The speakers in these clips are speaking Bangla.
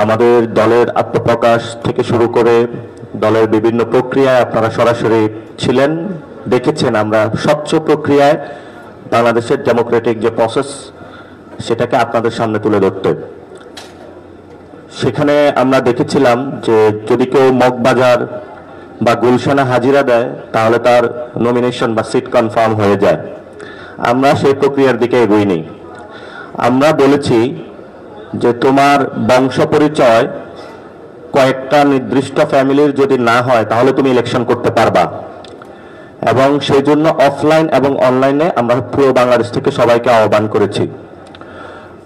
আমাদের দলের আত্মপ্রকাশ থেকে শুরু করে দলের বিভিন্ন প্রক্রিয়ায় আপনারা সরাসরি ছিলেন, দেখেছেন আমরা স্বচ্ছ প্রক্রিয়ায় বাংলাদেশের ডেমোক্রেটিক যে প্রসেস সেটাকে আপনাদের সামনে তুলে ধরতে। সেখানে আমরা দেখেছিলাম যে যদি কেউ মগবাজার বা গুলশানে হাজিরা দেয় তাহলে তার নমিনেশন বা সিট কনফার্ম হয়ে যায়। আমরা সেই প্রক্রিয়ার দিকে এগোইনি। আমরা বলেছি যে তোমার বংশ পরিচয় কয়েকটা নির্দিষ্ট ফ্যামিলির যদি না হয় তাহলে তুমি ইলেকশন করতে পারবা, এবং সেই জন্য অফলাইন এবং অনলাইনে আমরা পুরো বাংলাদেশ থেকে সবাইকে আহ্বান করেছি।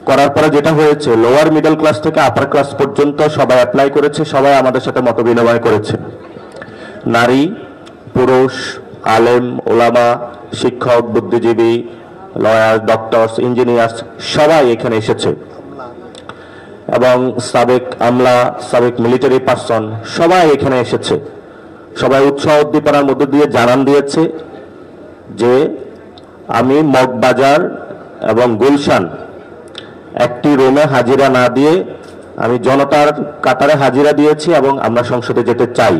করার পরে যেটা হয়েছে, লোয়ার মিডল ক্লাস থেকে আপার ক্লাস পর্যন্ত সবাই অ্যাপ্লাই করেছে, সবাই আমাদের সাথে মত বিনিময় করেছে। নারী, পুরুষ, আলেম, ওলামা, শিক্ষক, বুদ্ধিজীবী, লয়ার, ডক্টরস, ইঞ্জিনিয়ার্স সবাই এখানে এসেছে, এবং সাবেক আমলা, সাবেক মিলিটারি পার্সন সবাই এখানে এসেছে। সবাই উৎসাহ উদ্দীপনার মধ্য দিয়ে জানান দিয়েছে যে আমি মগবাজার এবং গুলশান একটি রুমে হাজিরা না দিয়ে আমি জনতার কাতারে হাজিরা দিয়েছি এবং আমরা সংসদে যেতে চাই।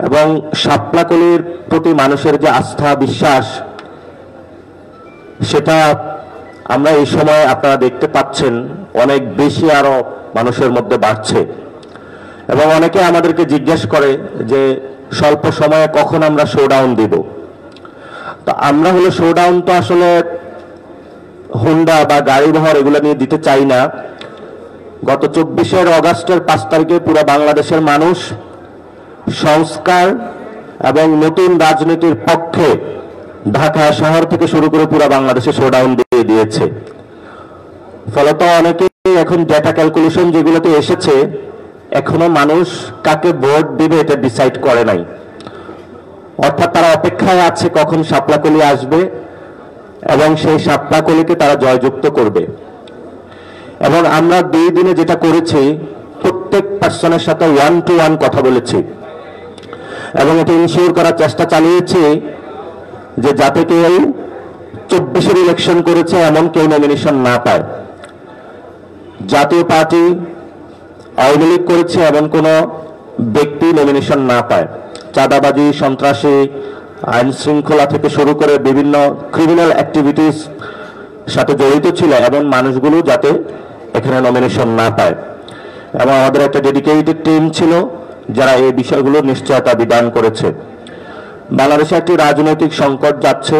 এবং শাপলাকলির প্রতি মানুষের যে আস্থা বিশ্বাস সেটা আমরা এই সময় আপনারা দেখতে পাচ্ছেন অনেক বেশি আরো মানুষের মধ্যে বাড়ছে। এবং অনেকে আমাদেরকে জিজ্ঞেস করে যে স্বল্প সময়ে কখন আমরা শোডাউন দিব। তো আমরা হলো শোডাউন তো আসলে হুন্ডা বা গাড়ি বহর এগুলো নিয়ে দিতে চাই না। গত 24 অগাস্টের 5 তারিখে পুরো বাংলাদেশের মানুষ সংস্কার এবং নতুন রাজনীতির পক্ষে ঢাকা শহর থেকে শুরু করে পুরো বাংলাদেশে শোডাউন দিয়ে দিয়েছে। ফলত অনেকেই এখন ডেটা ক্যালকুলেশন যেগুলোতে এসেছে এখনো মানুষ কাকে ভোট দিবে এটা ডিসাইড করে নাই, অর্থাৎ তারা অপেক্ষায় আছে কখন শাপলাকলি আসবে এবং সেই শাপলাকলিকে তারা জয়যুক্ত করবে। এবং আমরা 2 দিনে যেটা করেছি, প্রত্যেক পার্সনের সাথে 1-to-1 কথা বলেছি এবং এটা ইনশিওর করার চেষ্টা চালিয়েছি যে যাতে কেউ 24 ইলেকশন করেছে এমন কেউ নমিনেশন না পায়। জাতীয় পার্টি, আওয়ামী লীগ করেছে এমন কোনো ব্যক্তি নমিনেশন না পায়। চাঁদাবাজি, সন্ত্রাসী, আইন শৃঙ্খলা থেকে শুরু করে বিভিন্ন ক্রিমিনাল অ্যাক্টিভিটিস সাথে জড়িত ছিল এমন মানুষগুলো যাতে এখানে নমিনেশন না পায়। এবং আমাদের একটা ডেডিকেটেড টিম ছিল যারা এই বিষয়গুলোর নিশ্চয়তা বিধান করেছে। বাংলাদেশে একটি রাজনৈতিক সংকট যাচ্ছে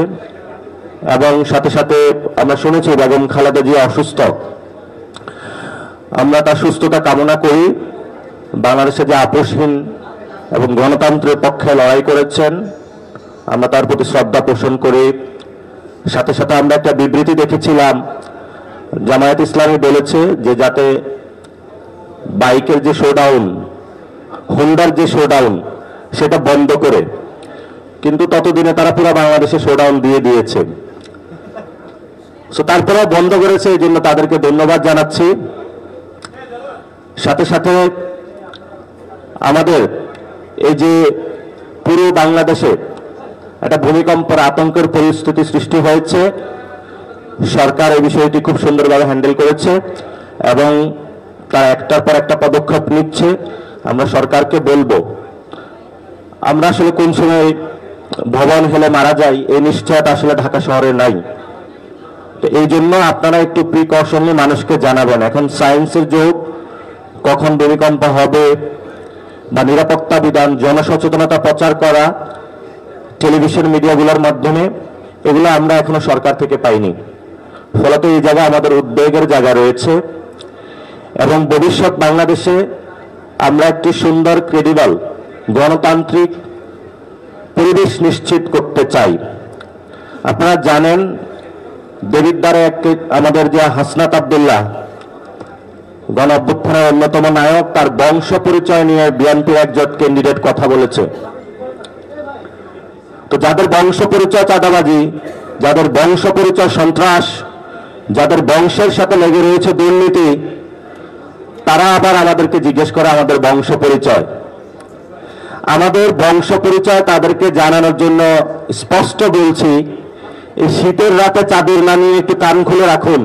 এবং সাথে সাথে আমরা শুনেছি বেগম খালেদা জিয়া অসুস্থ। আমরা তার সুস্থতা কামনা করি। বাংলাদেশে যে আপোষহীন এবং গণতন্ত্রের পক্ষে লড়াই করেছেন আমরা তার প্রতি শ্রদ্ধা পোষণ করি। সাথে সাথে আমরা একটা বিবৃতি দেখেছিলাম, জামায়াত ইসলামী বলেছে যে যাতে বাইকের যে শোডাউন, হুন্ডার যে শোডাউন সেটা বন্ধ করে, কিন্তু ততদিনে তারা পুরো বাংলাদেশে শোডাউন দিয়ে দিয়েছে। তারপরেও বন্ধ করেছে, এই জন্য তাদেরকে ধন্যবাদ জানাচ্ছি। সাথে সাথে আমাদের এই যে পুরো বাংলাদেশে একটা ভূমিকম্পের আতঙ্কের পরিস্থিতি সৃষ্টি হয়েছে, সরকার এই বিষয়টি খুব সুন্দরভাবে হ্যান্ডেল করেছে এবং তারা একটার পর একটা পদক্ষেপ নিচ্ছে। আমরা সরকারকে বলবো, আমরা আসলে কোন সময় ভবন হেলে মারা যাই এই নিশ্চয়তা আসলে ঢাকা শহরে নাই। তো এই জন্য আপনারা একটু প্রিকশন নিয়ে মানুষকে জানাবেন। এখন সায়েন্সের যুগ, কখন ভূমিকম্প হবে বা নিরাপত্তা বিধান, জনসচেতনতা প্রচার করা টেলিভিশন মিডিয়াগুলোর মাধ্যমে, এগুলো আমরা এখনো সরকার থেকে পাইনি। ফলত এই জায়গা আমাদের উদ্বেগের জায়গা রয়েছে এবং ভবিষ্যৎ বাংলাদেশে আমরা একটি সুন্দর, ক্রেডিবল, গণতান্ত্রিক পরিবেশ নিশ্চিত করতে চাই। আপনারা জানেন দেবিদ্বারে আমাদের যে হাসনাত আব্দুল্লাহ গণ অভ্যুত্থানের অন্যতম নায়ক, তার বংশ পরিচয় নিয়ে বিএনপির একজন ক্যান্ডিডেট কথা বলেছে। তো যাদের বংশ পরিচয় চাঁদাবাজি, যাদের বংশ পরিচয় সন্ত্রাস, যাদের বংশের সাথে লেগে রয়েছে দুর্নীতি, তারা আবার আমাদেরকে জিজ্ঞেস করে আমাদের বংশ পরিচয়। আমাদের বংশ পরিচয় তাদেরকে জানানোর জন্য স্পষ্ট বলছি, এই শীতের রাতে চাদর না নিয়ে একটু কান খুলে রাখুন।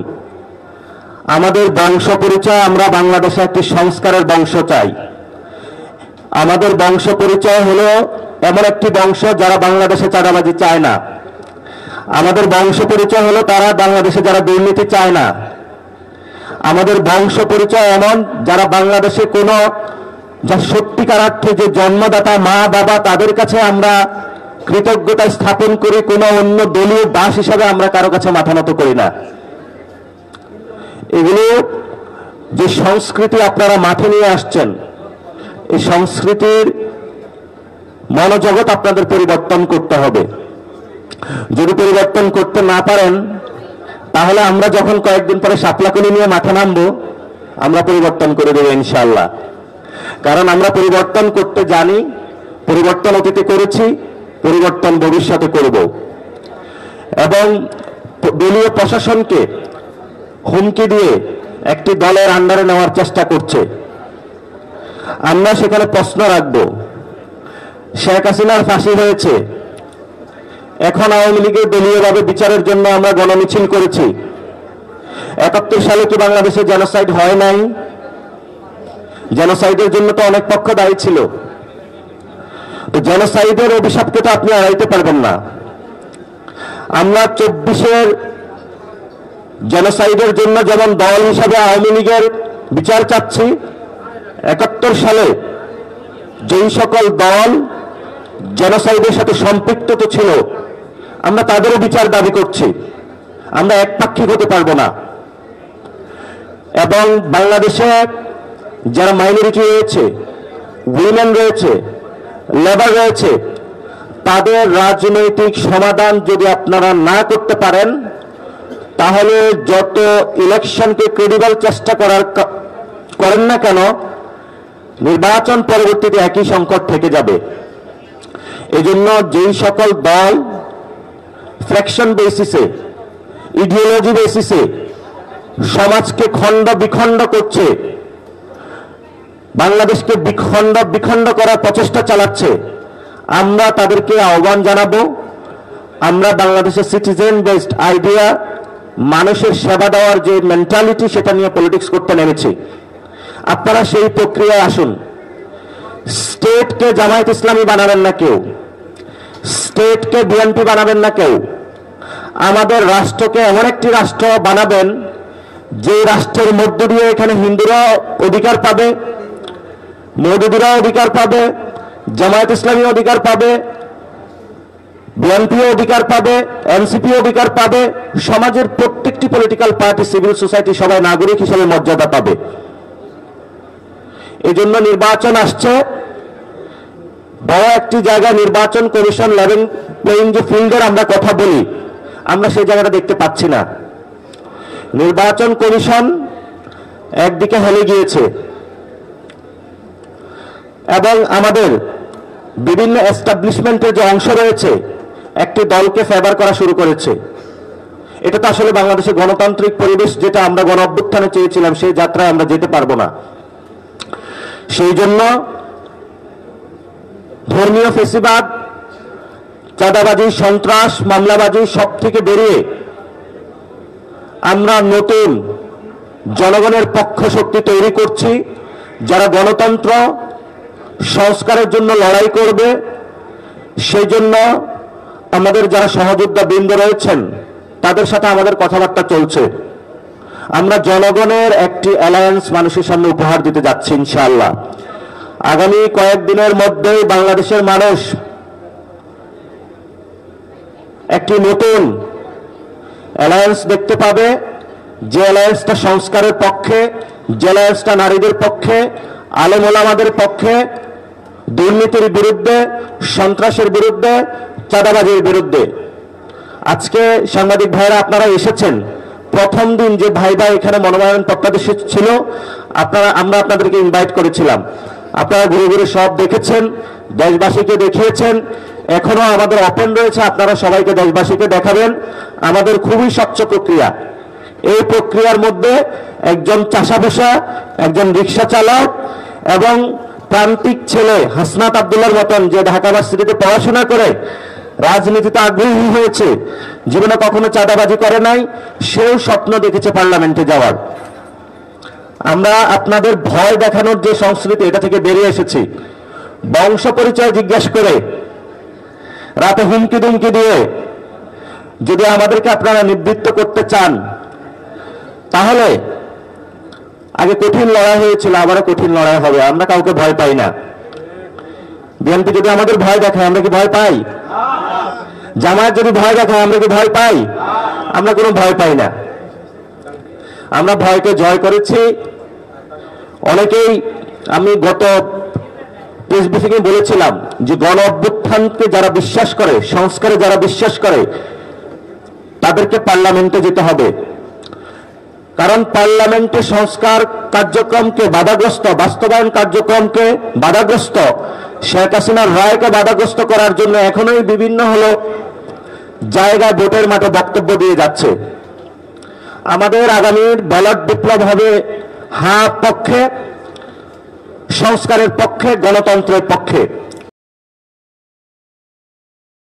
আমাদের বংশ পরিচয়, আমরা বাংলাদেশে একটি সংস্কারের বংশ চাই। আমাদের বংশ পরিচয় হলো এমন একটি বংশ যারা বাংলাদেশে চাঁদাবাজি চায় না। আমাদের বংশ পরিচয় হলো তারা বাংলাদেশে যারা দুর্নীতি চায় না। আমাদের বংশ পরিচয় এমন যারা বাংলাদেশে কোনো যা সত্যিকার অর্থে যে জন্মদাতা মা বাবা তাদের কাছে আমরা কৃতজ্ঞতা স্থাপন করি, কোনো অন্য দলীয় দাস হিসাবে আমরা কারো কাছে মাথা নত করি না। এগুলো যে সংস্কৃতি আপনারা মাঠে নিয়ে আসছেন, এই সংস্কৃতির মনোজগৎ আপনাদের পরিবর্তন করতে হবে। যদি পরিবর্তন করতে না পারেন তাহলে আমরা যখন কয়েকদিন পরে শাপলাকলি নিয়ে মাঠে নামবো আমরা পরিবর্তন করে দেবো ইনশাআল্লাহ। কারণ আমরা পরিবর্তন করতে জানি, পরিবর্তন অতীতে করেছি, পরিবর্তন ভবিষ্যতে করব। এবং দলীয় প্রশাসনকে হুমকি দিয়ে একটি দলের আন্ডারে নেওয়ার চেষ্টা করছে। আমরা সেখানে প্রশ্ন রাখব, শেখ হাসিনার ফাঁসি হয়েছে, এখন আওয়ামী লীগের দলীয়ভাবে বিচারের জন্য আমরা গণমিছিল করেছি। ৭১ সালে কি বাংলাদেশে জেনোসাইড হয় নাই? জেনোসাইডের জন্য তো অনেক পক্ষ দায়ী ছিল। তো জেনোসাইডের অভিশাপকে তো আপনি এড়াইতে পারবেন না। আমরা ২৪-এর জেনোসাইডের জন্য যেমন দল হিসাবে আওয়ামী লীগের বিচার চাচ্ছি, ৭১ সালে যেই সকল দল জেনোসাইডের সাথে সম্পৃক্ত ছিল আমরা তাদেরও বিচার দাবি করছি। আমরা একপাক্ষিক হতে পারবো না। এবং বাংলাদেশে যারা মাইনরিটি রয়েছে, উইমেন রয়েছে, লেবার রয়েছে, তাদের রাজনৈতিক সমাধান যদি আপনারা না করতে পারেন তাহলে যত ইলেকশনকে ক্রেডিবল চেষ্টা করেন না কেন, নির্বাচন পরবর্তীতে একই সংকট থেকে যাবে। এজন্য যেই সকল দল ফ্র্যাকশন বেসিসে, ইডিওলজি বেসিসে সমাজকে খণ্ড বিখণ্ড করছে, বাংলাদেশকে বিখণ্ড করার প্রচেষ্টা চালাচ্ছে, আমরা তাদেরকে আহ্বান জানাবো। আমরা বাংলাদেশের সিটিজেন বেসড আইডিয়া, মানুষের সেবা দেওয়ার যে মেন্টালিটি, সেটা নিয়ে পলিটিক্স করতে নেমেছি। আপনারা সেই প্রক্রিয়ায় আসুন। স্টেটকে জামায়াত ইসলামী বানাবেন না কেউ, স্টেটকে বিএনপি বানাবেন না কেউ। আমাদের রাষ্ট্রকে এমন একটি রাষ্ট্র বানাবেন যে রাষ্ট্রের মধ্য দিয়ে এখানে হিন্দুরা অধিকার পাবে, মওদুদিরা অধিকার পাবে, জামায়াত ইসলামী অধিকার পাবে, বিএনপি অধিকার পাবে, এনসিপি অধিকার পাবে, সমাজের প্রত্যেকটি পলিটিক্যাল পার্টি, সিভিল সোসাইটি সবাই নাগরিক হিসেবে মর্যাদা পাবে। এই জন্য নির্বাচন আসছে, বড় একটি জায়গায় নির্বাচন কমিশন লেভেল প্লেইং যে ফিল্ডের আমরা কথা বলি, আমরা সেই জায়গাটা দেখতে পাচ্ছি না। নির্বাচন কমিশন একদিকে হেলে গিয়েছে এবং আমাদের বিভিন্ন এস্টাবলিশমেন্টের যে অংশ রয়েছে একটি দলকে ফেভার করা শুরু করেছে। এটা তো আসলে বাংলাদেশের গণতান্ত্রিক পরিবেশ যেটা আমরা গণ অভ্যুত্থানে চেয়েছিলাম, সেই যাত্রায় আমরা যেতে পারবো না। সেই জন্য ধর্মীয় ফেসিবাদ, চাঁদাবাজি, সন্ত্রাস, মামলাবাজি সব থেকে বেরিয়ে আমরা নতুন জনগণের পক্ষ শক্তি তৈরি করছি, যারা গণতন্ত্র সংস্কারের জন্য লড়াই করবে। সেই জন্য আমাদের যারা সহযোদ্ধা বৃন্দ রয়েছেন তাদের সাথে আমাদের কথাবার্তা চলছে। আমরা জনগণের একটি অ্যালায়েন্স মানুষের সামনে উপহার দিতে যাচ্ছি ইনশাআল্লাহ। আগামী কয়েকদিনের মধ্যেই বাংলাদেশের মানুষ একটি নতুন অ্যালায়েন্স দেখতে পাবে, যে অ্যালায়েন্সটা সংস্কারের পক্ষে, যে অ্যালায়েন্সটা নারীদের পক্ষে, আলেম ওলামাদের পক্ষে, দুর্নীতির বিরুদ্ধে, সন্ত্রাসের বিরুদ্ধে, চাঁদাবাজির বিরুদ্ধে। আজকে সাংবাদিক ভাইরা আপনারা এসেছেন, প্রথম দিন যে ভাইরা এখানে মনোনয়ন প্রত্যাদেশ ছিল আমরা আপনাদেরকে ইনভাইট করেছিলাম। আপনারা ঘুরে ঘুরে সব দেখেছেন, দেশবাসীকে দেখিয়েছেন। এখনো আমাদের ওপেন রয়েছে, আপনারা সবাইকে দেশবাসীকে দেখাবেন। আমাদের খুবই স্বচ্ছ প্রক্রিয়া। এই প্রক্রিয়ার মধ্যে একজন চাষাভুষা, একজন রিক্সা চালক এবং প্রান্তিক ছেলে হাসনাত আব্দুল্লাহর মতন যে ঢাকা ভার্সিটিতে পড়াশোনা করে রাজনীতিতে আগ্রহী হয়েছে, জীবনে কখনো চাঁদাবাজি করে নাই, সেও স্বপ্ন দেখেছে পার্লামেন্টে যাওয়ার। আমরা আপনাদের ভয় দেখানোর যে সংস্কৃতি, এটা থেকে বেরিয়ে এসেছি। বংশ পরিচয় জিজ্ঞেস করে, রাতে হুমকি দুমকি দিয়ে যদি আমাদেরকে আপনারা নিবৃত্ত করতে চান, তাহলে আগে কঠিন লড়াই হয়েছিল, আবারও কঠিন লড়াই হবে। আমরা কাউকে ভয় পাই না। বিএনপি যদি আমাদের ভয় দেখায়, আমরা কি ভয় পাই? জামায়াত যদি ভয় দেখায়, আমরা কি ভয় পাই? আমরা কোনো ভয় পাই না। আমরা ভয়কে জয় করেছি। অনেকেই, আমি গত প্রেস ব্রিফিংয়ে বলেছিলাম যে গণ অভ্যুত্থানকে যারা বিশ্বাস করে, সংস্কারে যারা বিশ্বাস করে, তাদেরকে পার্লামেন্টে যেতে হবে। কারণ পার্লামেন্টে সংস্কার কার্যক্রমকে বাধাগ্রস্ত, বাস্তবায়ন কার্যক্রমকে বাধাগ্রস্ত, শেখ হাসিনার রায়কে বাধাগ্রস্ত করার জন্য এখনোই বিভিন্ন জায়গায় ভোটের মাঠে বক্তব্য দিয়ে যাচ্ছে। আমাদের আগামীর ব্যালট বিপ্লব হবে হ্যাঁ পক্ষে, সংস্কারের পক্ষে, গণতন্ত্রের পক্ষে।